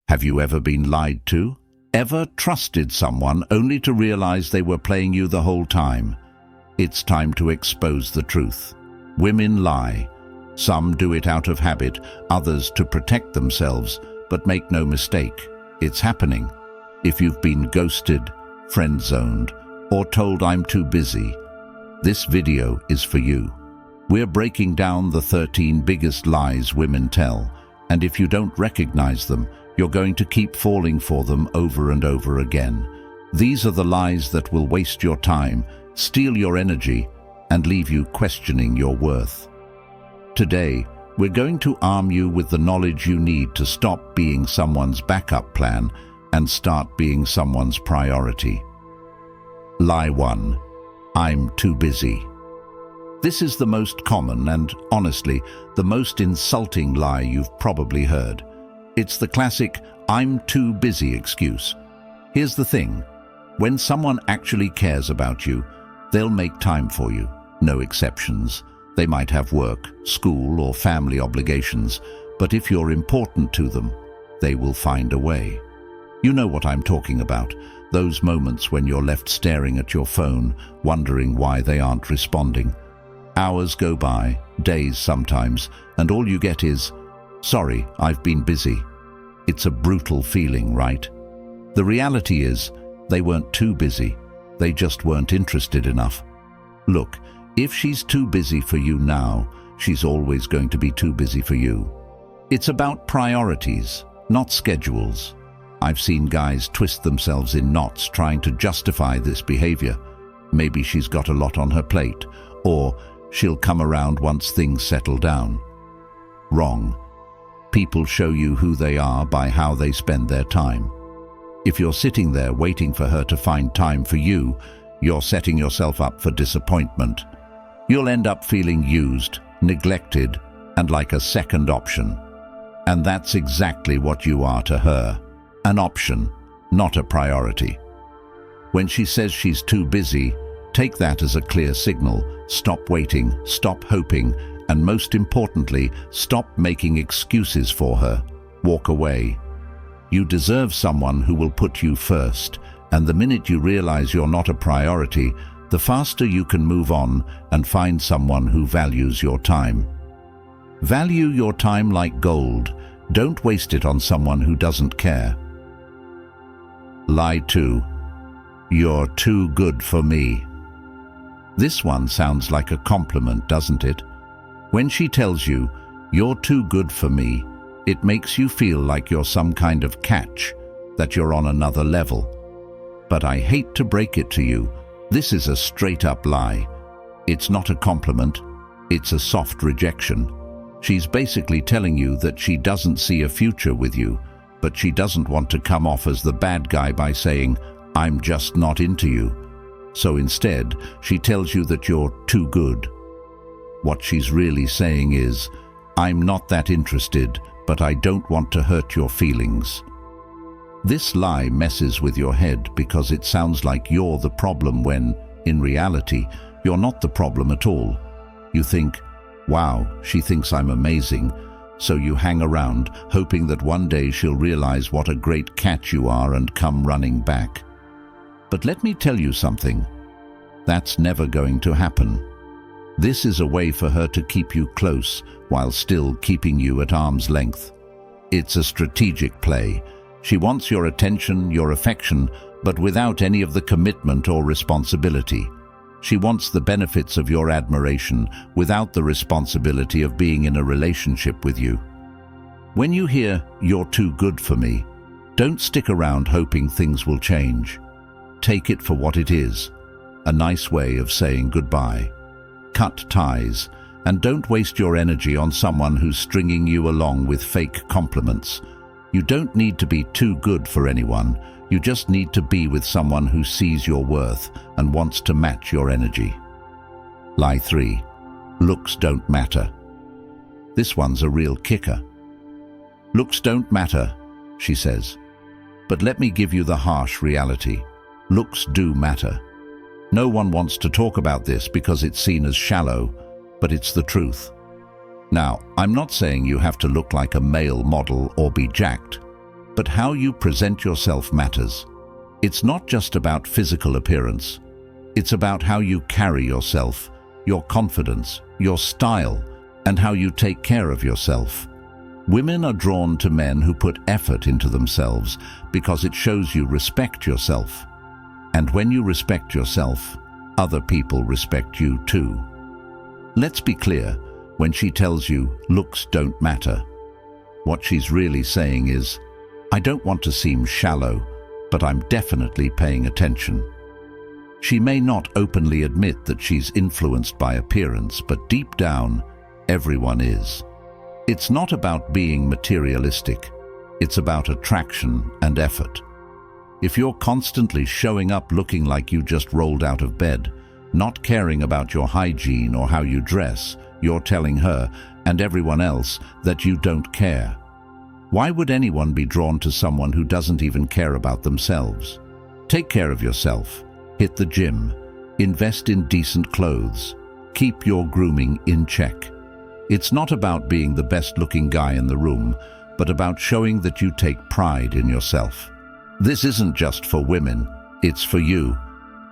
Have you ever been lied to? Ever trusted someone only to realize they were playing you the whole time? It's time to expose the truth. Women lie. Some do it out of habit, others to protect themselves, but make no mistake, it's happening. If you've been ghosted, friend-zoned, or told I'm too busy, this video is for you. We're breaking down the 13 biggest lies women tell, and if you don't recognize them, you're going to keep falling for them over and over again. These are the lies that will waste your time, steal your energy, and leave you questioning your worth. Today, we're going to arm you with the knowledge you need to stop being someone's backup plan and start being someone's priority. Lie 1. I'm too busy. This is the most common and, honestly, the most insulting lie you've probably heard. It's the classic, "I'm too busy" excuse. Here's the thing. When someone actually cares about you, they'll make time for you. No exceptions. They might have work, school, or family obligations, but if you're important to them, they will find a way. You know what I'm talking about. Those moments when you're left staring at your phone, wondering why they aren't responding. Hours go by, days sometimes, and all you get is, "Sorry, I've been busy." It's a brutal feeling, right? The reality is, they weren't too busy. They just weren't interested enough. Look, if she's too busy for you now, she's always going to be too busy for you. It's about priorities, not schedules. I've seen guys twist themselves in knots trying to justify this behavior. Maybe she's got a lot on her plate, or she'll come around once things settle down. Wrong. People show you who they are by how they spend their time. If you're sitting there waiting for her to find time for you, you're setting yourself up for disappointment. You'll end up feeling used, neglected, and like a second option. And that's exactly what you are to her. An option, not a priority. When she says she's too busy, take that as a clear signal. Stop waiting, stop hoping, and most importantly, stop making excuses for her. Walk away. You deserve someone who will put you first, and the minute you realize you're not a priority, the faster you can move on and find someone who values your time. Value your time like gold. Don't waste it on someone who doesn't care. Lie 2. You're too good for me. This one sounds like a compliment, doesn't it? When she tells you, "You're too good for me," it makes you feel like you're some kind of catch, that you're on another level. But I hate to break it to you, this is a straight-up lie. It's not a compliment, it's a soft rejection. She's basically telling you that she doesn't see a future with you, but she doesn't want to come off as the bad guy by saying, "I'm just not into you." So instead, she tells you that you're too good. What she's really saying is, "I'm not that interested, but I don't want to hurt your feelings." This lie messes with your head because it sounds like you're the problem when, in reality, you're not the problem at all. You think, "Wow, she thinks I'm amazing," so you hang around, hoping that one day she'll realize what a great catch you are and come running back. But let me tell you something. That's never going to happen. This is a way for her to keep you close while still keeping you at arm's length. It's a strategic play. She wants your attention, your affection, but without any of the commitment or responsibility. She wants the benefits of your admiration without the responsibility of being in a relationship with you. When you hear, "You're too good for me," don't stick around hoping things will change. Take it for what it is, a nice way of saying goodbye. Cut ties, and don't waste your energy on someone who's stringing you along with fake compliments. You don't need to be too good for anyone. You just need to be with someone who sees your worth and wants to match your energy. Lie 3. Looks don't matter. This one's a real kicker. Looks don't matter, she says. But let me give you the harsh reality. Looks do matter. No one wants to talk about this because it's seen as shallow, but it's the truth. Now, I'm not saying you have to look like a male model or be jacked, But how you present yourself matters. It's not just about physical appearance. It's about how you carry yourself, your confidence, your style, and how you take care of yourself. Women are drawn to men who put effort into themselves because it shows you respect yourself. And when you respect yourself, other people respect you too. Let's be clear, when she tells you looks don't matter, what she's really saying is, I don't want to seem shallow, but I'm definitely paying attention. She may not openly admit that she's influenced by appearance, but deep down, everyone is. It's not about being materialistic. It's about attraction and effort. If you're constantly showing up looking like you just rolled out of bed, not caring about your hygiene or how you dress, you're telling her and everyone else that you don't care. Why would anyone be drawn to someone who doesn't even care about themselves? Take care of yourself. Hit the gym. Invest in decent clothes. Keep your grooming in check. It's not about being the best-looking guy in the room, but about showing that you take pride in yourself. This isn't just for women, it's for you.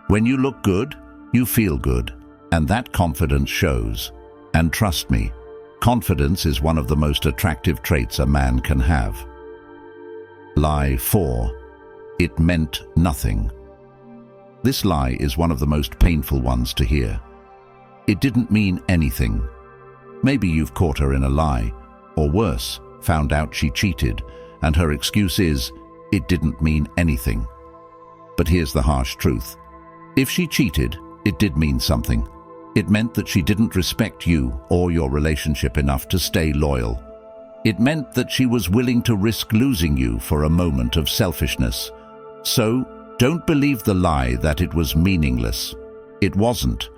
When you look good, you feel good, and that confidence shows. And trust me, confidence is one of the most attractive traits a man can have. Lie 4. It meant nothing. This lie is one of the most painful ones to hear. It didn't mean anything. Maybe you've caught her in a lie, or worse, found out she cheated, and her excuse is, it didn't mean anything. But here's the harsh truth. If she cheated, it did mean something. It meant that she didn't respect you or your relationship enough to stay loyal. It meant that she was willing to risk losing you for a moment of selfishness. So, don't believe the lie that it was meaningless. It wasn't.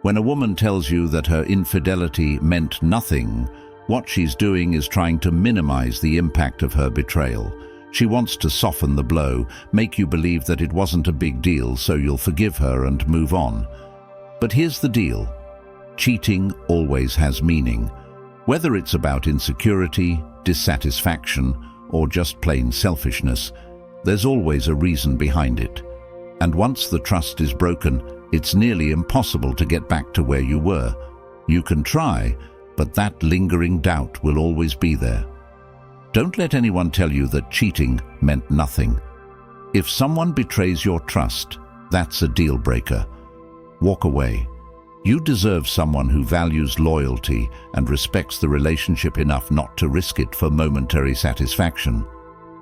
When a woman tells you that her infidelity meant nothing, what she's doing is trying to minimize the impact of her betrayal. She wants to soften the blow, make you believe that it wasn't a big deal so you'll forgive her and move on. But here's the deal. Cheating always has meaning. Whether it's about insecurity, dissatisfaction, or just plain selfishness, there's always a reason behind it. And once the trust is broken, it's nearly impossible to get back to where you were. You can try, but that lingering doubt will always be there. Don't let anyone tell you that cheating meant nothing. If someone betrays your trust, that's a deal breaker. Walk away. You deserve someone who values loyalty and respects the relationship enough not to risk it for momentary satisfaction.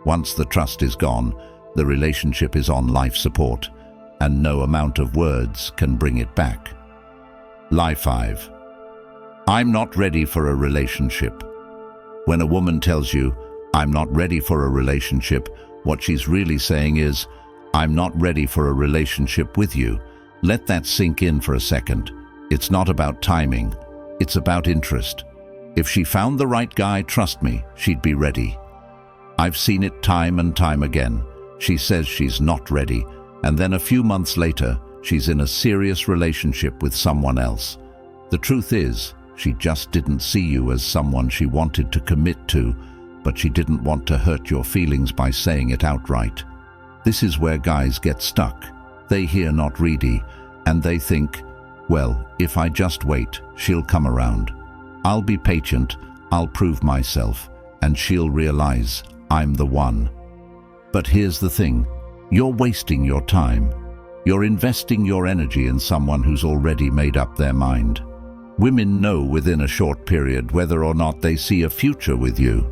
Once the trust is gone, the relationship is on life support, and no amount of words can bring it back. Lie 5. I'm not ready for a relationship. When a woman tells you, I'm not ready for a relationship, what she's really saying is, I'm not ready for a relationship with you. Let that sink in for a second. It's not about timing. It's about interest. If she found the right guy, trust me, she'd be ready. I've seen it time and time again. She says she's not ready, and then a few months later, she's in a serious relationship with someone else. The truth is, she just didn't see you as someone she wanted to commit to, but she didn't want to hurt your feelings by saying it outright. This is where guys get stuck. They hear not ready, and they think, well, if I just wait, she'll come around. I'll be patient, I'll prove myself, and she'll realize I'm the one. But here's the thing. You're wasting your time. You're investing your energy in someone who's already made up their mind. Women know within a short period whether or not they see a future with you.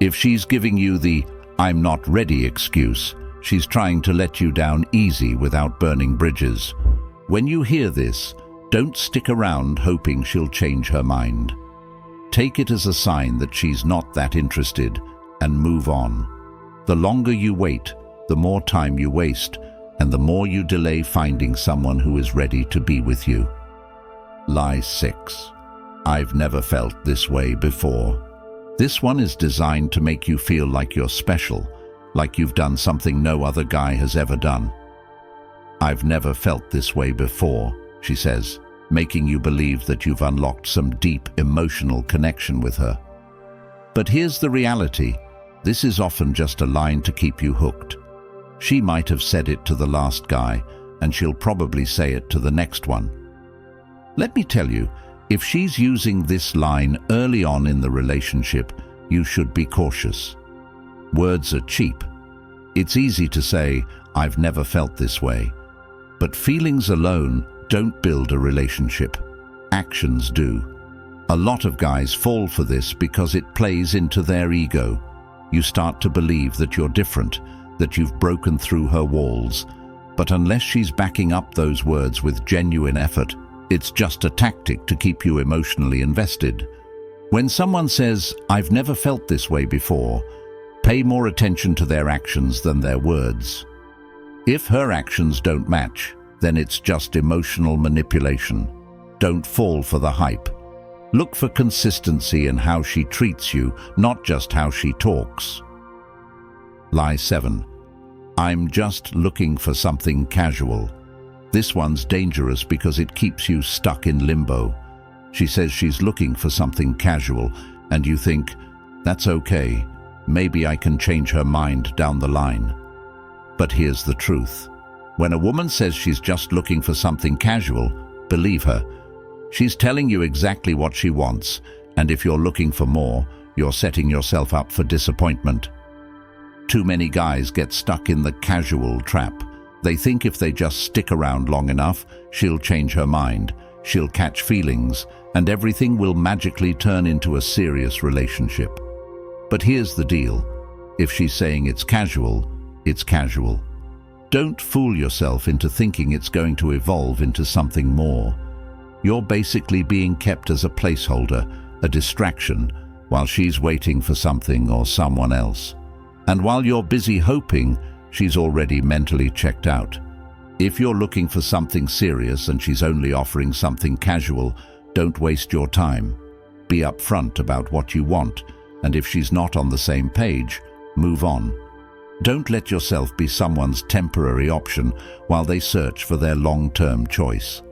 If she's giving you the I'm not ready excuse, she's trying to let you down easy without burning bridges. When you hear this, don't stick around hoping she'll change her mind. Take it as a sign that she's not that interested and move on. The longer you wait, the more time you waste, and the more you delay finding someone who is ready to be with you. Lie 6. I've never felt this way before. This one is designed to make you feel like you're special, like you've done something no other guy has ever done. I've never felt this way before, she says, making you believe that you've unlocked some deep emotional connection with her. But here's the reality. This is often just a line to keep you hooked. She might have said it to the last guy, and she'll probably say it to the next one. Let me tell you, if she's using this line early on in the relationship, you should be cautious. Words are cheap. It's easy to say, "I've never felt this way." But feelings alone don't build a relationship. Actions do. A lot of guys fall for this because it plays into their ego. You start to believe that you're different, that you've broken through her walls. But unless she's backing up those words with genuine effort, it's just a tactic to keep you emotionally invested. When someone says, "I've never felt this way before," pay more attention to their actions than their words. If her actions don't match, then it's just emotional manipulation. Don't fall for the hype. Look for consistency in how she treats you, not just how she talks. Lie 7. I'm just looking for something casual. This one's dangerous because it keeps you stuck in limbo. She says she's looking for something casual, and you think, "That's okay. Maybe I can change her mind down the line." But here's the truth. When a woman says she's just looking for something casual, believe her. She's telling you exactly what she wants, and if you're looking for more, you're setting yourself up for disappointment. Too many guys get stuck in the casual trap. They think if they just stick around long enough, she'll change her mind, she'll catch feelings, and everything will magically turn into a serious relationship. But here's the deal. If she's saying it's casual, it's casual. Don't fool yourself into thinking it's going to evolve into something more. You're basically being kept as a placeholder, a distraction, while she's waiting for something or someone else. And while you're busy hoping, she's already mentally checked out. If you're looking for something serious and she's only offering something casual, don't waste your time. Be upfront about what you want, and if she's not on the same page, move on. Don't let yourself be someone's temporary option while they search for their long-term choice.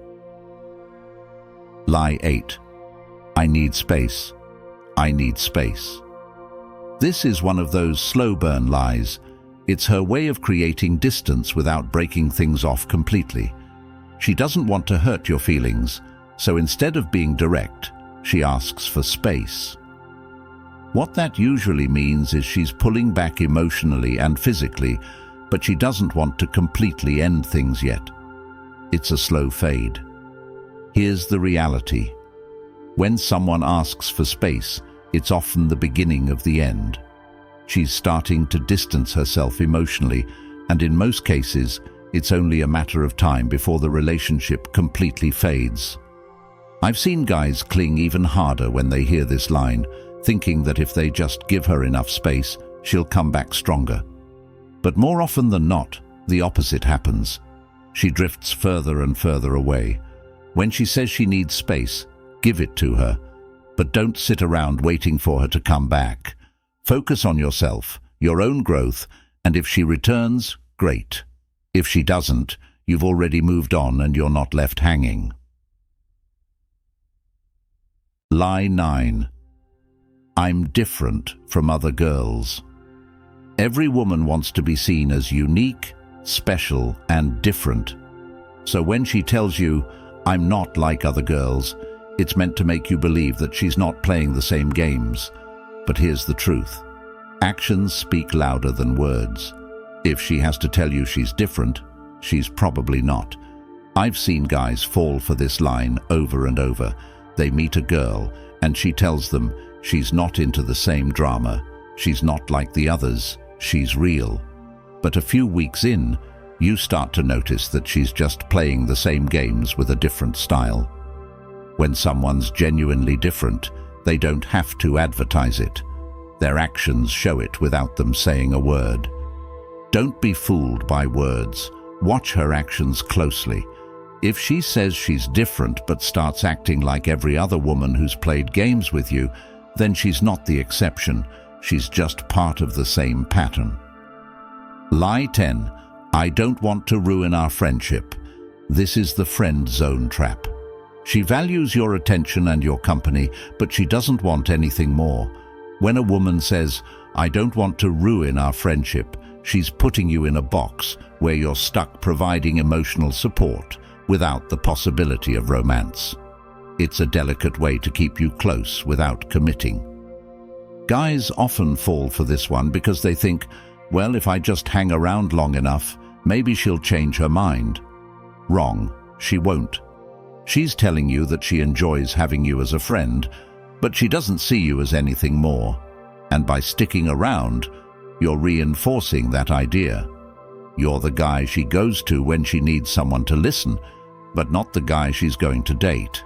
Lie 8. I need space. I need space. This is one of those slow-burn lies. It's her way of creating distance without breaking things off completely. She doesn't want to hurt your feelings, so instead of being direct, she asks for space. What that usually means is she's pulling back emotionally and physically, but she doesn't want to completely end things yet. It's a slow fade. Here's the reality. When someone asks for space, it's often the beginning of the end. She's starting to distance herself emotionally, and in most cases, it's only a matter of time before the relationship completely fades. I've seen guys cling even harder when they hear this line, thinking that if they just give her enough space, she'll come back stronger. But more often than not, the opposite happens. She drifts further and further away. When she says she needs space, give it to her, but don't sit around waiting for her to come back. Focus on yourself, your own growth, and if she returns, great. If she doesn't, you've already moved on and you're not left hanging. Lie 9. I'm different from other girls. Every woman wants to be seen as unique, special, and different. So when she tells you, "I'm not like other girls," it's meant to make you believe that she's not playing the same games. But here's the truth. Actions speak louder than words. If she has to tell you she's different, she's probably not. I've seen guys fall for this line over and over. They meet a girl, and she tells them she's not into the same drama, she's not like the others, she's real. But a few weeks in, you start to notice that she's just playing the same games with a different style. When someone's genuinely different, they don't have to advertise it. Their actions show it without them saying a word. Don't be fooled by words. Watch her actions closely. If she says she's different but starts acting like every other woman who's played games with you, then she's not the exception. She's just part of the same pattern. Lie 10. I don't want to ruin our friendship. This is the friend zone trap. She values your attention and your company, but she doesn't want anything more. When a woman says, I don't want to ruin our friendship. She's putting you in a box where you're stuck providing emotional support without the possibility of romance. It's a delicate way to keep you close without committing. Guys often fall for this one because they think, well, if I just hang around long enough, maybe she'll change her mind. Wrong, she won't. She's telling you that she enjoys having you as a friend, but she doesn't see you as anything more. And by sticking around, you're reinforcing that idea. You're the guy she goes to when she needs someone to listen, but not the guy she's going to date.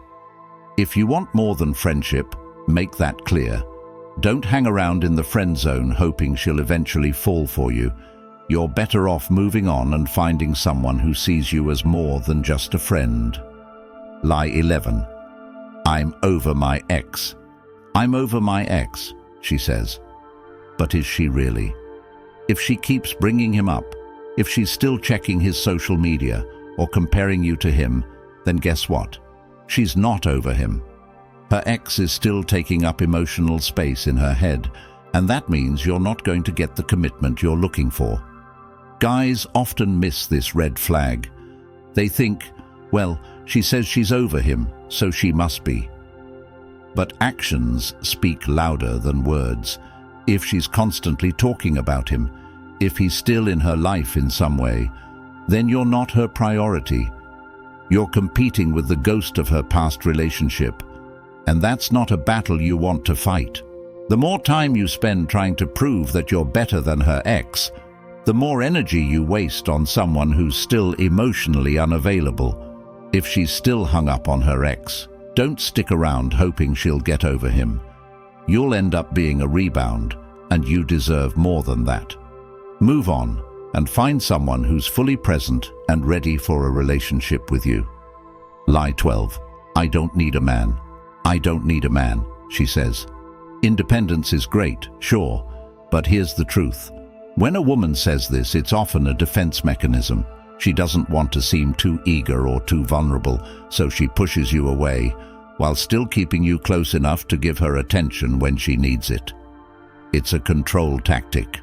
If you want more than friendship, make that clear. Don't hang around in the friend zone hoping she'll eventually fall for you. You're better off moving on and finding someone who sees you as more than just a friend. Lie 11. I'm over my ex. I'm over my ex, she says. But is she really? If she keeps bringing him up, if she's still checking his social media or comparing you to him, then guess what? She's not over him. Her ex is still taking up emotional space in her head, and that means you're not going to get the commitment you're looking for. Guys often miss this red flag. They think, well, she says she's over him, so she must be. But actions speak louder than words. If she's constantly talking about him, if he's still in her life in some way, then you're not her priority. You're competing with the ghost of her past relationship, and that's not a battle you want to fight. The more time you spend trying to prove that you're better than her ex, the more energy you waste on someone who's still emotionally unavailable. If she's still hung up on her ex, don't stick around hoping she'll get over him. You'll end up being a rebound, and you deserve more than that. Move on and find someone who's fully present and ready for a relationship with you. Lie 12. I don't need a man. I don't need a man, she says. Independence is great, sure, but here's the truth. When a woman says this, it's often a defense mechanism. She doesn't want to seem too eager or too vulnerable, so she pushes you away, while still keeping you close enough to give her attention when she needs it. It's a control tactic.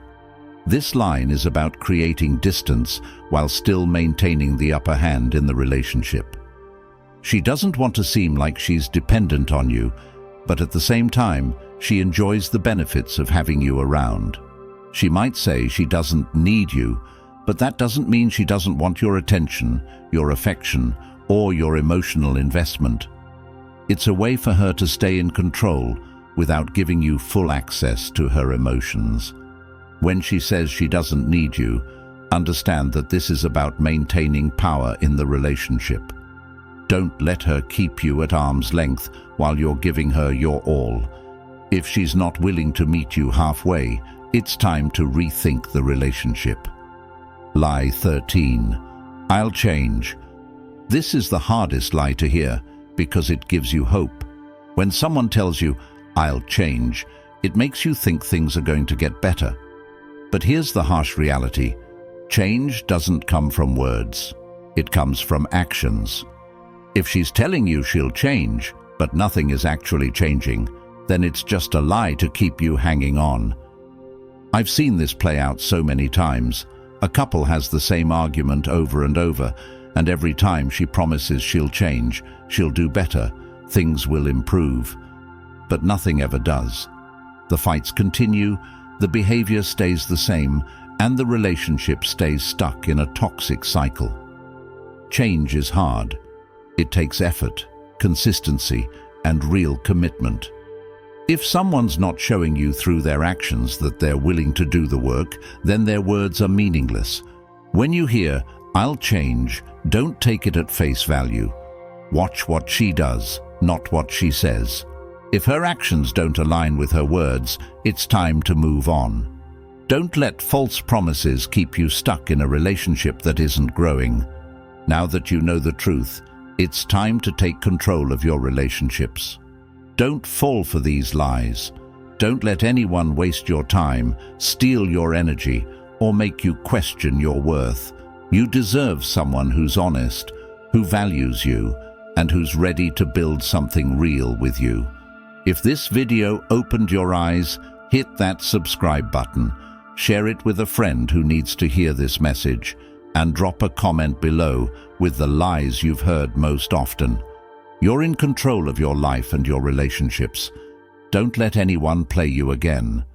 This line is about creating distance while still maintaining the upper hand in the relationship. She doesn't want to seem like she's dependent on you, but at the same time, she enjoys the benefits of having you around. She might say she doesn't need you, but that doesn't mean she doesn't want your attention, your affection, or your emotional investment. It's a way for her to stay in control without giving you full access to her emotions. When she says she doesn't need you, understand that this is about maintaining power in the relationship. Don't let her keep you at arm's length while you're giving her your all. If she's not willing to meet you halfway, it's time to rethink the relationship. Lie 13. I'll change. This is the hardest lie to hear because it gives you hope. When someone tells you, I'll change, it makes you think things are going to get better. But here's the harsh reality. Change doesn't come from words. It comes from actions. If she's telling you she'll change, but nothing is actually changing, then it's just a lie to keep you hanging on. I've seen this play out so many times. A couple has the same argument over and over, and every time she promises she'll change, she'll do better, things will improve. But nothing ever does. The fights continue, the behavior stays the same, and the relationship stays stuck in a toxic cycle. Change is hard. It takes effort, consistency, and real commitment. If someone's not showing you through their actions that they're willing to do the work, then their words are meaningless. When you hear, I'll change, don't take it at face value. Watch what she does, not what she says. If her actions don't align with her words, it's time to move on. Don't let false promises keep you stuck in a relationship that isn't growing. Now that you know the truth, it's time to take control of your relationships. Don't fall for these lies. Don't let anyone waste your time, steal your energy, or make you question your worth. You deserve someone who's honest, who values you, and who's ready to build something real with you. If this video opened your eyes, Hit that subscribe button, share it with a friend who needs to hear this message, and drop a comment below with the lies you've heard most often. You're in control of your life and your relationships. Don't let anyone play you again.